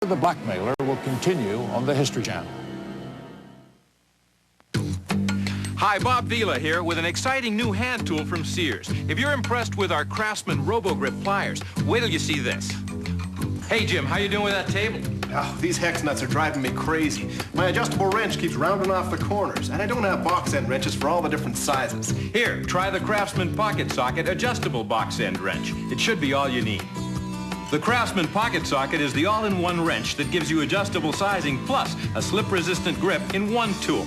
The Blackmailer will continue on the History Channel. Hi, Bob Vila here with an exciting new hand tool from Sears. If you're impressed with our Craftsman Robo-Grip pliers, wait till you see this. Hey, Jim, how you doing with that table? Oh, these hex nuts are driving me crazy. My adjustable wrench keeps rounding off the corners, and I don't have box end wrenches for all the different sizes. Here, try the Craftsman Pocket Socket adjustable box end wrench. It should be all you need. The Craftsman Pocket Socket is the all-in-one wrench that gives you adjustable sizing plus a slip-resistant grip in one tool.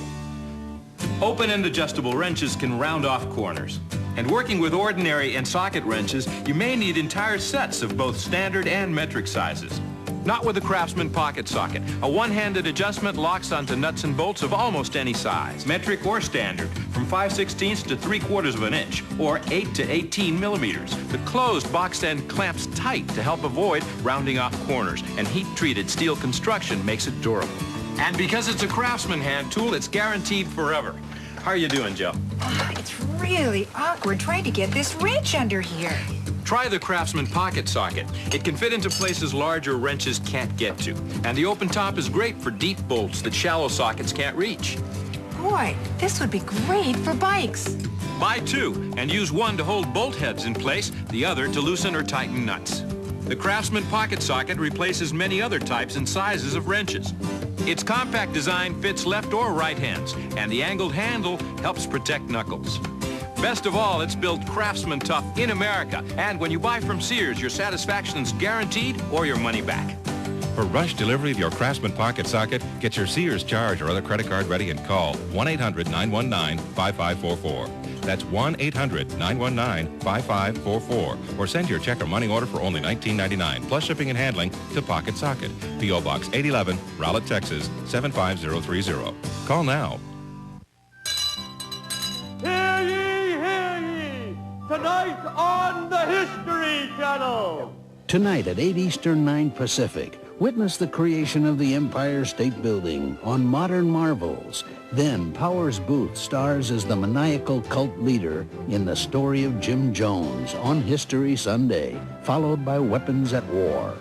Open and adjustable wrenches can round off corners. And working with ordinary and socket wrenches, you may need entire sets of both standard and metric sizes. Not with the Craftsman Pocket Socket. A one-handed adjustment locks onto nuts and bolts of almost any size, metric or standard, from 5/16 to 3/4 of an inch, or 8 to 18 millimeters. The closed box end clamps tight to help avoid rounding off corners, and heat-treated steel construction makes it durable. And because it's a Craftsman hand tool, it's guaranteed forever. How are you doing, Joe? Oh, it's really awkward trying to get this wrench under here. Try the Craftsman Pocket Socket. It can fit into places larger wrenches can't get to. And the open top is great for deep bolts that shallow sockets can't reach. Boy, this would be great for bikes. Buy two and use one to hold bolt heads in place, the other to loosen or tighten nuts. The Craftsman Pocket Socket replaces many other types and sizes of wrenches. Its compact design fits left or right hands, and the angled handle helps protect knuckles. Best of all, it's built Craftsman tough in America, and when you buy from Sears, your satisfaction's guaranteed or your money back. For rush delivery of your Craftsman Pocket Socket, get your Sears charge or other credit card ready and call 1-800-919-5544. That's 1-800-919-5544. Or send your check or money order for only $19.99, plus shipping and handling to Pocket Socket. P.O. Box 811, Rowlett, Texas, 75030. Call now. Hear ye, hear ye! Tonight on the History Channel! Tonight at 8 Eastern, 9 Pacific, witness the creation of the Empire State Building on Modern Marvels. Then Powers Booth stars as the maniacal cult leader in The Story of Jim Jones on History Sunday, followed by Weapons at War.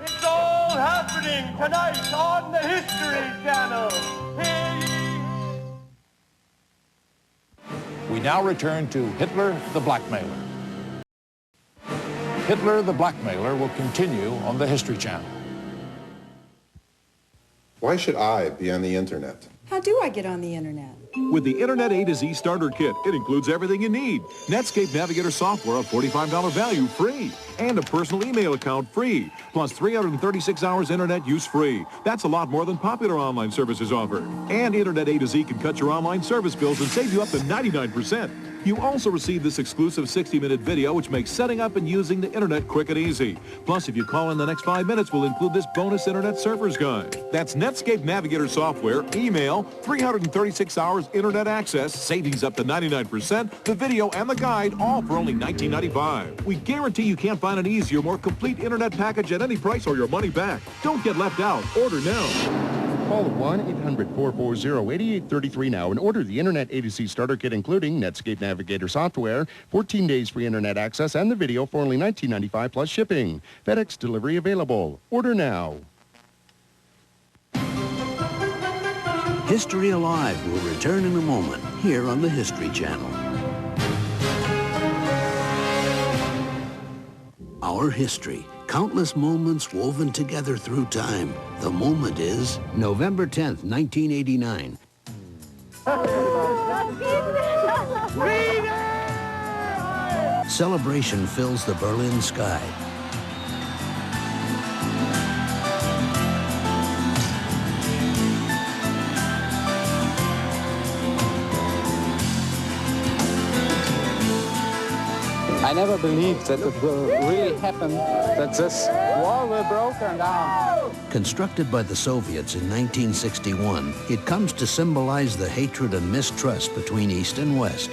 It's all happening tonight on the History Channel! Hear ye! We now return to Hitler the Blackmailer. Hitler the Blackmailer will continue on the History Channel. Why should I be on the internet? How do I get on the internet? With the Internet A to Z Starter Kit, it includes everything you need. Netscape Navigator software, a $45 value, free. And a personal email account, free. Plus 336 hours internet use free. That's a lot more than popular online services offer. And Internet A to Z can cut your online service bills and save you up to 99%. You also receive this exclusive 60-minute video, which makes setting up and using the internet quick and easy. Plus, if you call in the next 5 minutes, we'll include this bonus internet surfer's guide. That's Netscape Navigator software, email, 336 hours internet access, savings up to 99%, the video and the guide, all for only $19.95. We guarantee you can't find an easier, more complete internet package at any price or your money back. Don't get left out. Order now. Call 1-800-440-8833 now and order the Internet A to Z Starter Kit, including Netscape Navigator software, 14 days free internet access, and the video for only $19.95 plus shipping. FedEx delivery available. Order now. History Alive will return in a moment here on the History Channel. Our history. Countless moments woven together through time. The moment is November 10th, 1989. Celebration fills the Berlin sky. I never believed that it will really happen, that this wall will broken down. Constructed by the Soviets in 1961, it comes to symbolize the hatred and mistrust between East and West.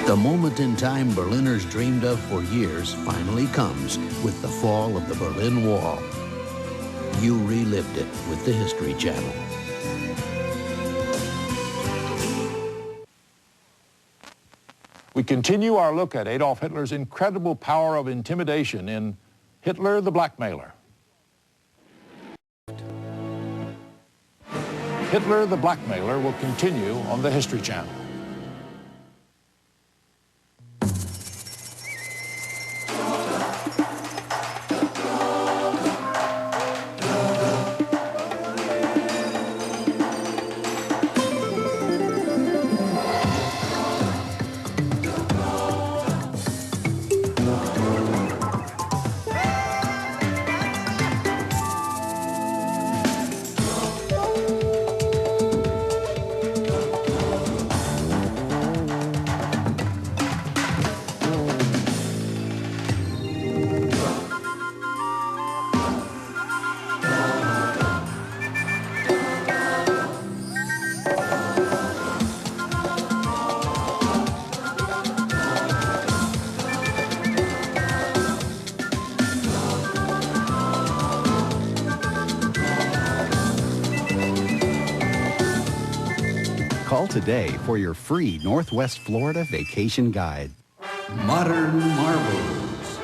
The moment in time Berliners dreamed of for years finally comes with the fall of the Berlin Wall. You relived it with the History Channel. We We continue our look at Adolf Hitler's incredible power of intimidation in Hitler the Blackmailer. Hitler the Blackmailer will continue on the History Channel. Call today for your free Northwest Florida vacation guide. Modern marvels.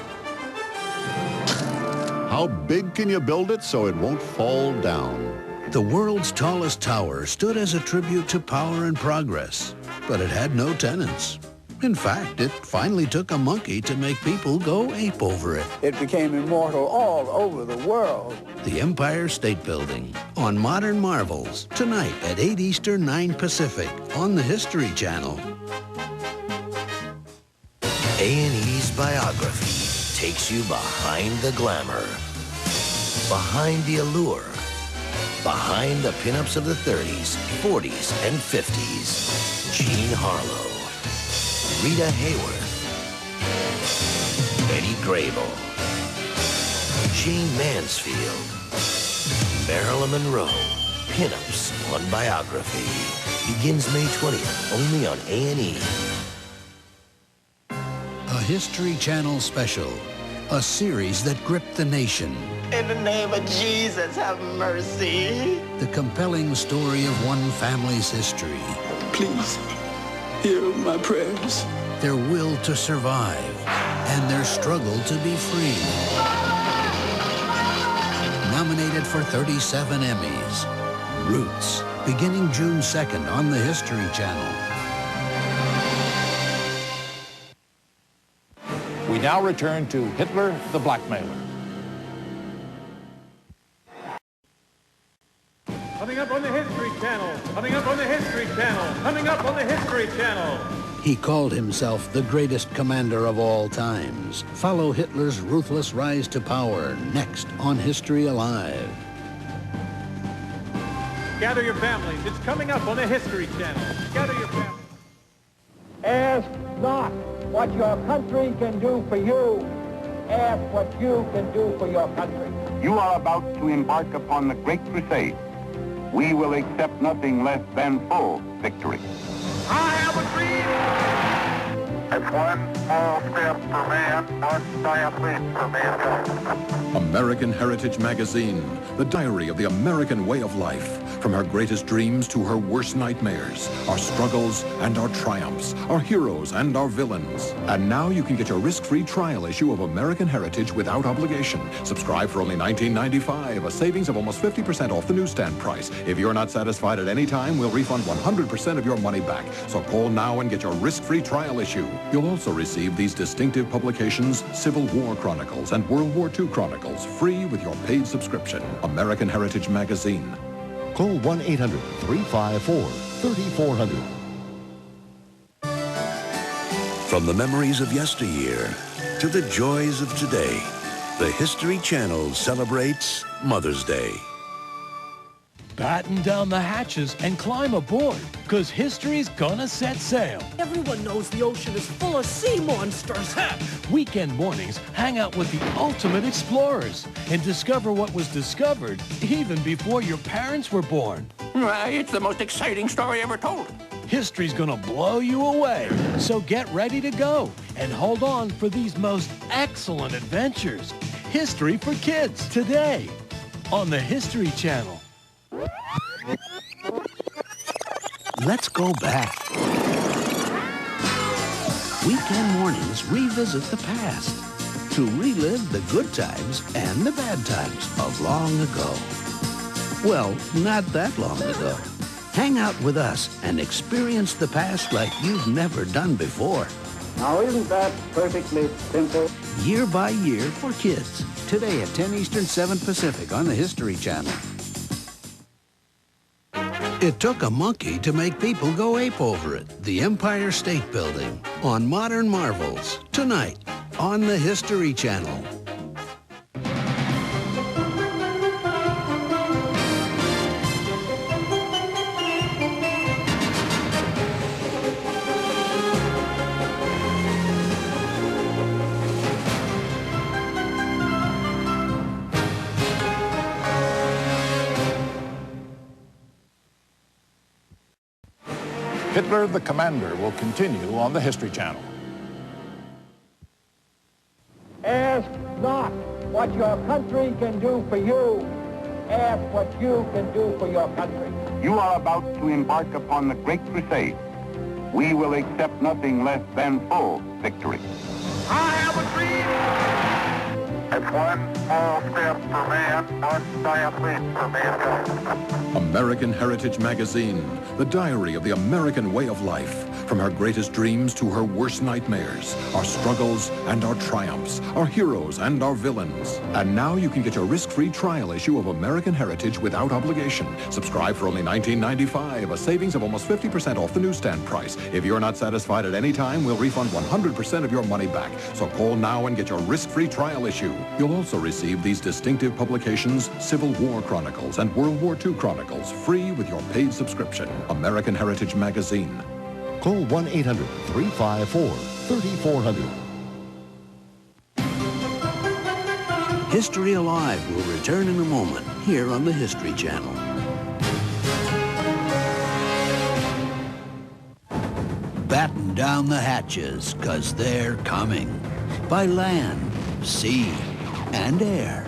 How big can you build it so it won't fall down? The world's tallest tower stood as a tribute to power and progress, but it had no tenants. In fact, it finally took a monkey to make people go ape over it. It became immortal all over the world. The Empire State Building on Modern Marvels, tonight at 8 Eastern, 9 Pacific on the History Channel. A&E's Biography takes you behind the glamour, behind the allure, behind the pinups of the 30s, 40s, and 50s. Jean Harlow, Rita Hayworth, Betty Grable, Jane Mansfield, Marilyn Monroe. Pinups on Biography begins May 20th, only on A&E. A History Channel special, a series that gripped the nation. In the name of Jesus, have mercy. The compelling story of one family's history. Please, hear my prayers. Their will to survive and their struggle to be free. Nominated for 37 Emmys. Roots, beginning June 2nd on the History Channel. We now return to Hitler the Blackmailer. Coming up on the History Channel. Coming up on the History Channel. Coming up on the History Channel. He called himself the greatest commander of all times. Follow Hitler's ruthless rise to power next on History Alive. Gather your families. It's coming up on the History Channel. Gather your families. Ask not what your country can do for you. Ask what you can do for your country. You are about to embark upon the Great Crusade. We will accept nothing less than full victory. I have a dream. It's one small step for man, one giant leap for mankind. American Heritage Magazine, the diary of the American way of life. From her greatest dreams to her worst nightmares, our struggles and our triumphs, our heroes and our villains. And now you can get your risk-free trial issue of American Heritage without obligation. Subscribe for only $19.95, a savings of almost 50% off the newsstand price. If you're not satisfied at any time, we'll refund 100% of your money back. So call now and get your risk-free trial issue. You'll also receive these distinctive publications, Civil War Chronicles and World War II Chronicles, free with your paid subscription. American Heritage Magazine. Call 1-800-354-3400. From the memories of yesteryear to the joys of today, the History Channel celebrates Mother's Day. Batten down the hatches and climb aboard, because history's gonna set sail. Everyone knows the ocean is full of sea monsters. Weekend mornings, hang out with the ultimate explorers and discover what was discovered even before your parents were born. It's the most exciting story ever told. History's gonna blow you away, so get ready to go and hold on for these most excellent adventures. History for Kids today on the History Channel. Let's go back. Weekend mornings revisit the past to relive the good times and the bad times of long ago. Well, not that long ago. Hang out with us and experience the past like you've never done before. Now, isn't that perfectly simple? Year by year for kids. Today at 10 Eastern, 7 Pacific on the History Channel. It took a monkey to make people go ape over it. The Empire State Building on Modern Marvels. Tonight on the History Channel. Hitler the Commander will continue on the History Channel. Ask not what your country can do for you. Ask what you can do for your country. You are about to embark upon the Great Crusade. We will accept nothing less than full victory. I have a dream. It's one small step for man, one giant leap for mankind. American Heritage Magazine, the diary of the American way of life. From her greatest dreams to her worst nightmares, our struggles and our triumphs, our heroes and our villains. And now you can get your risk-free trial issue of American Heritage without obligation. Subscribe for only $19.95, a savings of almost 50% off the newsstand price. If you're not satisfied at any time, we'll refund 100% of your money back. So call now and get your risk-free trial issue. You'll also receive these distinctive publications, Civil War Chronicles and World War II Chronicles, free with your paid subscription. American Heritage Magazine. Call 1-800-354-3400. History Alive will return in a moment here on the History Channel. Batten down the hatches, 'cause they're coming. By land, sea, and air.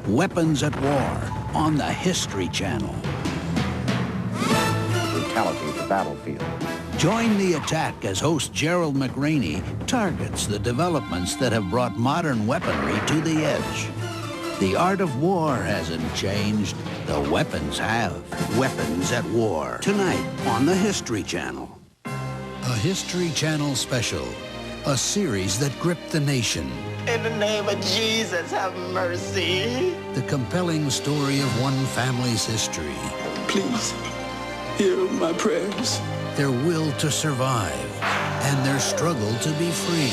Weapons at war on the History Channel. Brutality of the battlefield. Join the attack as host Gerald McRaney targets the developments that have brought modern weaponry to the edge. The art of war hasn't changed. The weapons have. Weapons at War. Tonight on the History Channel. A History Channel special. A series that gripped the nation. In the name of Jesus, have mercy. The compelling story of one family's history. Please, hear my prayers. Their will to survive and their struggle to be free.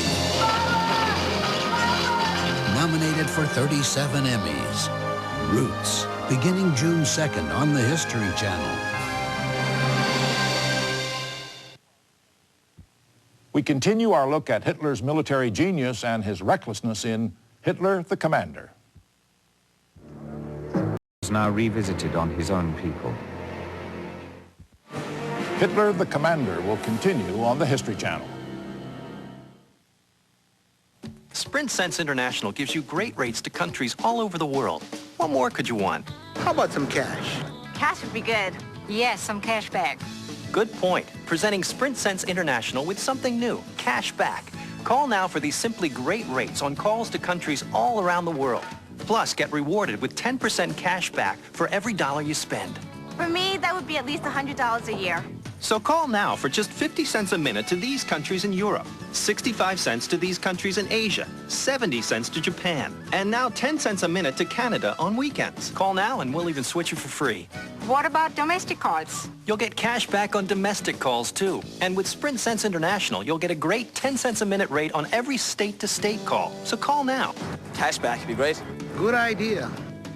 Nominated for 37 Emmys. Roots, beginning June 2nd on the History Channel. We continue our look at Hitler's military genius and his recklessness in Hitler the Commander. Is now revisited on his own people. Hitler the Commander will continue on the History Channel. Sprint Sense International gives you great rates to countries all over the world. What more could you want? How about some cash? Cash would be good. Yes, some cash back. Good point. Presenting Sprint Sense International with something new, cash back. Call now for these simply great rates on calls to countries all around the world. Plus, get rewarded with 10% cash back for every dollar you spend. For me, that would be at least $100 a year. So call now for just 50 cents a minute to these countries in Europe, 65 cents to these countries in Asia, 70 cents to Japan, and now 10 cents a minute to Canada on weekends. Call now and we'll even switch you for free. What about domestic calls? You'll get cash back on domestic calls too. And with Sprint Sense International, you'll get a great 10 cents a minute rate on every state-to-state call. So call now. Cash back would be great. Good idea.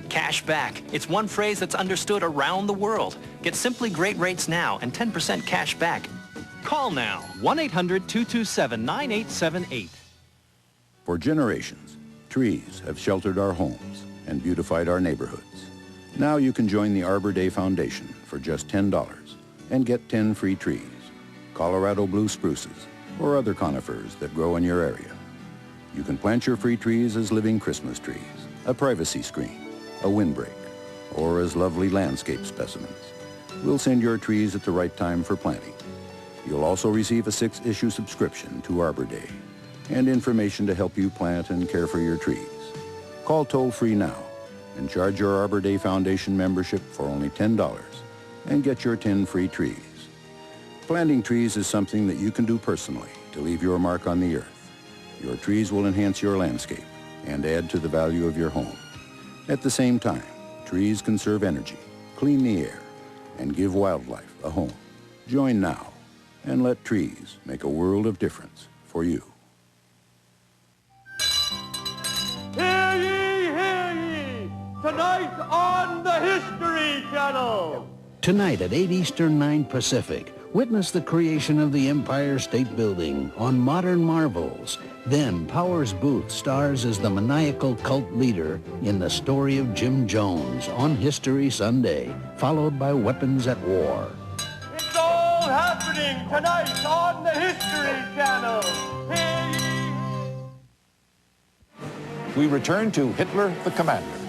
Cash back. It's one phrase that's understood around the world. Get simply great rates now and 10% cash back. Call now. 1-800-227-9878. For generations, trees have sheltered our homes and beautified our neighborhoods. Now you can join the Arbor Day Foundation for just $10 and get 10 free trees, Colorado blue spruces, or other conifers that grow in your area. You can plant your free trees as living Christmas trees, a privacy screen, a windbreak, or as lovely landscape specimens. We'll send your trees at the right time for planting. You'll also receive a 6-issue subscription to Arbor Day and information to help you plant and care for your trees. Call toll-free now and charge your Arbor Day Foundation membership for only $10 and get your 10 free trees. Planting trees is something that you can do personally to leave your mark on the earth. Your trees will enhance your landscape and add to the value of your home. At the same time, trees conserve energy, clean the air, and give wildlife a home. Join now and let trees make a world of difference for you. Hear ye, hear ye! Tonight on the History Channel! Tonight at 8 Eastern, 9 Pacific, witness the creation of the Empire State Building on Modern Marvels. Then Powers Booth stars as the maniacal cult leader in The Story of Jim Jones on History Sunday, followed by Weapons at War. It's all happening tonight on the History Channel! Hear ye! We return to Hitler the Commander.